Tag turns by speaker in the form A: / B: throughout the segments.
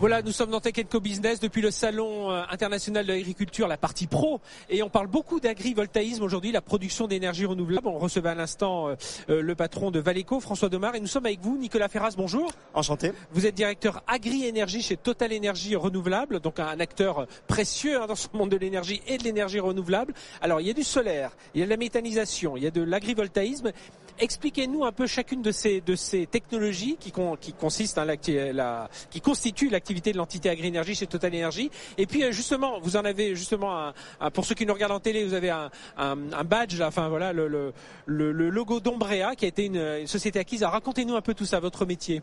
A: Voilà, nous sommes dans Tech & Co Business depuis le salon international de l'agriculture, la partie pro, et on parle beaucoup d'agrivoltaïsme aujourd'hui, la production d'énergie renouvelable. On recevait à l'instant le patron de Valeco, François Domard, et nous sommes avec vous, Nicolas Ferraz, bonjour.
B: Enchanté.
A: Vous êtes directeur agri-énergie chez Total Énergie Renouvelable, donc un acteur précieux dans ce monde de l'énergie et de l'énergie renouvelable. Alors, il y a du solaire, il y a de la méthanisation, il y a de l'agrivoltaïsme. Expliquez-nous un peu chacune de ces technologies qui constituent l'activité de l'entité Agri-Énergie chez Total Énergie. Et puis justement, vous en avez justement pour ceux qui nous regardent en télé, vous avez un badge, là, enfin voilà, le logo d'Ombrea qui a été une société acquise. Alors, racontez-nous un peu tout ça, votre métier.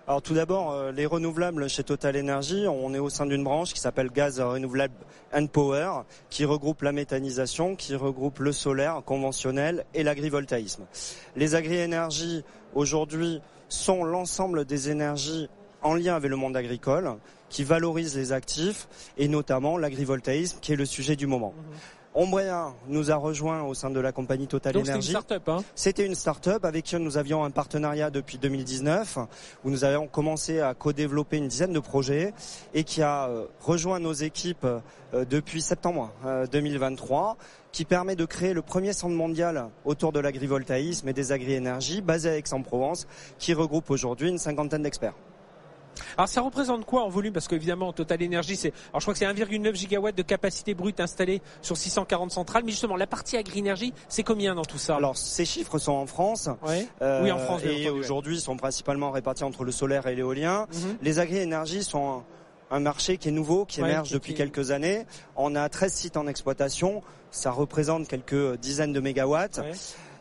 B: Alors tout d'abord, les renouvelables chez Total Énergie, on est au sein d'une branche qui s'appelle Gaz Renouvelable and Power, qui regroupe la méthanisation, qui regroupe le solaire conventionnel et l'agrivoltaïsme. Les agri-énergies aujourd'hui sont l'ensemble des énergies en lien avec le monde agricole, qui valorisent les actifs et notamment l'agrivoltaïsme, qui est le sujet du moment. Ombrea nous a rejoint au sein de la compagnie Total Énergie.
A: C'était une start-up, hein ?
B: C'était une start-up avec qui nous avions un partenariat depuis 2019, où nous avions commencé à co-développer une dizaine de projets et qui a rejoint nos équipes depuis septembre 2023, qui permet de créer le premier centre mondial autour de l'agrivoltaïsme et des agri-énergies, basé à Aix-en-Provence, qui regroupe aujourd'hui une 50aine d'experts.
A: Alors ça représente quoi en volume? Parce qu'évidemment Total Énergie, je crois que c'est 1,9 gigawatt de capacité brute installée sur 640 centrales. Mais justement, la partie agri-énergie, c'est combien dans tout ça?
B: Alors ces chiffres sont en France.
A: Oui, en France.
B: Et aujourd'hui sont principalement répartis entre le solaire et l'éolien. Les agri-énergies sont un marché qui est nouveau, qui émerge depuis quelques années. On a 13 sites en exploitation. Ça représente quelques dizaines de mégawatts. Ouais.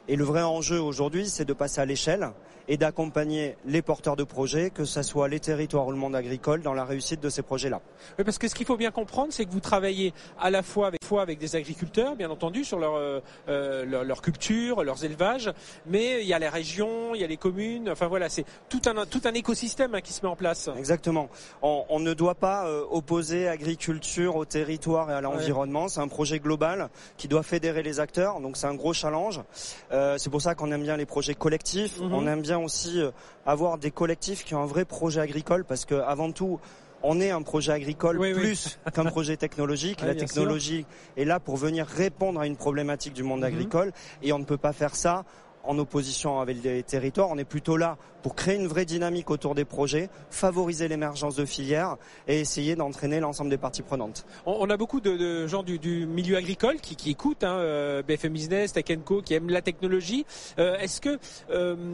B: Et le vrai enjeu aujourd'hui, c'est de passer à l'échelle et d'accompagner les porteurs de projets, que ce soit les territoires ou le monde agricole, dans la réussite de ces projets-là.
A: Oui, parce que ce qu'il faut bien comprendre, c'est que vous travaillez à la fois avec des agriculteurs, bien entendu, sur leur culture, leurs élevages, mais il y a les régions, il y a les communes, enfin voilà, c'est tout un écosystème qui se met en place.
B: Exactement. On ne doit pas opposer agriculture au territoire et à l'environnement. Ouais. C'est un projet global qui doit fédérer les acteurs, donc c'est un gros challenge. C'est pour ça qu'on aime bien les projets collectifs. On aime bien aussi avoir des collectifs qui ont un vrai projet agricole, parce que avant tout, on est un projet agricole plus qu'un projet technologique. La technologie est là pour venir répondre à une problématique du monde agricole, et on ne peut pas faire ça en opposition avec les territoires. On est plutôt là pour créer une vraie dynamique autour des projets, favoriser l'émergence de filières et essayer d'entraîner l'ensemble des parties prenantes.
A: On a beaucoup de gens du milieu agricole qui écoutent BFM Business, Tech & Co, qui aiment la technologie. Est-ce que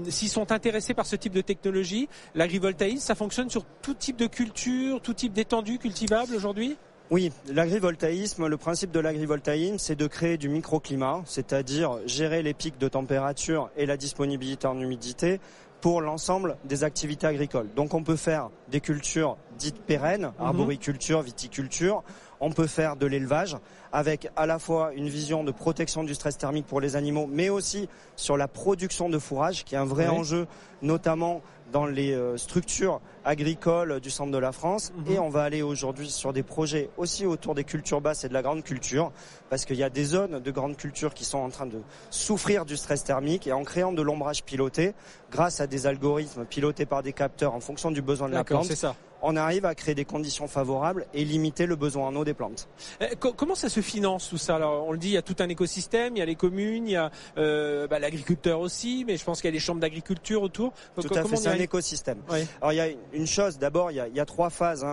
A: s'ils sont intéressés par ce type de technologie, l'agrivoltaïsme, ça fonctionne sur tout type de culture, tout type d'étendue cultivable aujourd'hui ?
B: Oui, l'agrivoltaïsme, le principe de l'agrivoltaïsme, c'est de créer du microclimat, c'est-à-dire gérer les pics de température et la disponibilité en humidité pour l'ensemble des activités agricoles. Donc on peut faire des cultures dites pérennes, arboriculture, viticulture. On peut faire de l'élevage avec à la fois une vision de protection du stress thermique pour les animaux, mais aussi sur la production de fourrage, qui est un vrai enjeu, notamment dans les structures agricoles du centre de la France. Et on va aller aujourd'hui sur des projets aussi autour des cultures basses et de la grande culture, parce qu'il y a des zones de grande culture qui sont en train de souffrir du stress thermique, et en créant de l'ombrage piloté, grâce à des algorithmes pilotés par des capteurs en fonction du besoin de la plante, on arrive à créer des conditions favorables et limiter le besoin en eau des plantes.
A: Comment ça se finance tout ça? Alors, on le dit, il y a tout un écosystème, il y a les communes, il y a l'agriculteur aussi, mais je pense qu'il y a les chambres d'agriculture autour.
B: Tout à fait, c'est un écosystème. Oui. Alors il y a une chose, d'abord il y a 3 phases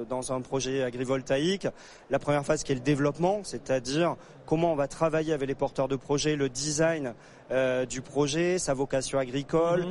B: dans un projet agrivoltaïque. La première phase qui est le développement, c'est-à-dire comment on va travailler avec les porteurs de projet, le design du projet, sa vocation agricole,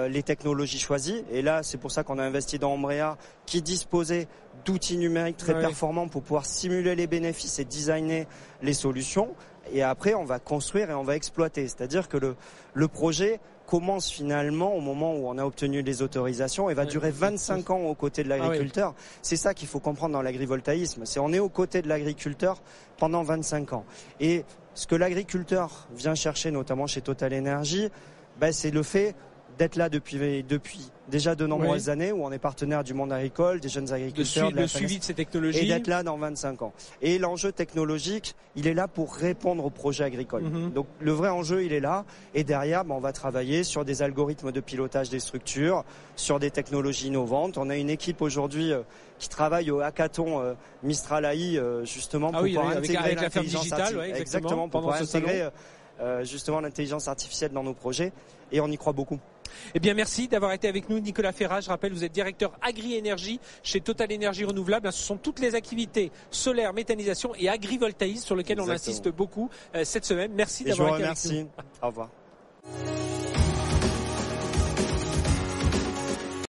B: les technologies choisies. Et là, c'est pour ça qu'on a investi dans Ombrea, qui disposait d'outils numériques très performants pour pouvoir simuler les bénéfices et designer les solutions. Et après, on va construire et on va exploiter. C'est-à-dire que le projet commence finalement au moment où on a obtenu les autorisations et va durer 25 ans aux côtés de l'agriculteur. C'est ça qu'il faut comprendre dans l'agrivoltaïsme. On est aux côtés de l'agriculteur pendant 25 ans. Et ce que l'agriculteur vient chercher, notamment chez Total Énergie, c'est le fait d'être là depuis déjà de nombreuses années, où on est partenaire du monde agricole, des jeunes agriculteurs,
A: le suivi de ces technologies.
B: Et d'être là dans 25 ans. Et l'enjeu technologique, il est là pour répondre aux projets agricoles. Donc le vrai enjeu, il est là. Et derrière, on va travailler sur des algorithmes de pilotage des structures, sur des technologies innovantes. On a une équipe aujourd'hui qui travaille au hackathon Mistral AI, justement, pour pouvoir intégrer l'intelligence artificielle. Exactement, pour pouvoir intégrer justement l'intelligence artificielle dans nos projets. Et on y croit beaucoup.
A: Eh bien, merci d'avoir été avec nous, Nicolas Ferrat. Je rappelle, vous êtes directeur agri-énergie chez Total Énergie Renouvelable. Ce sont toutes les activités solaire, méthanisation et agrivoltaïsme sur lesquelles on insiste beaucoup cette semaine. Merci d'avoir été avec nous.
B: Au revoir.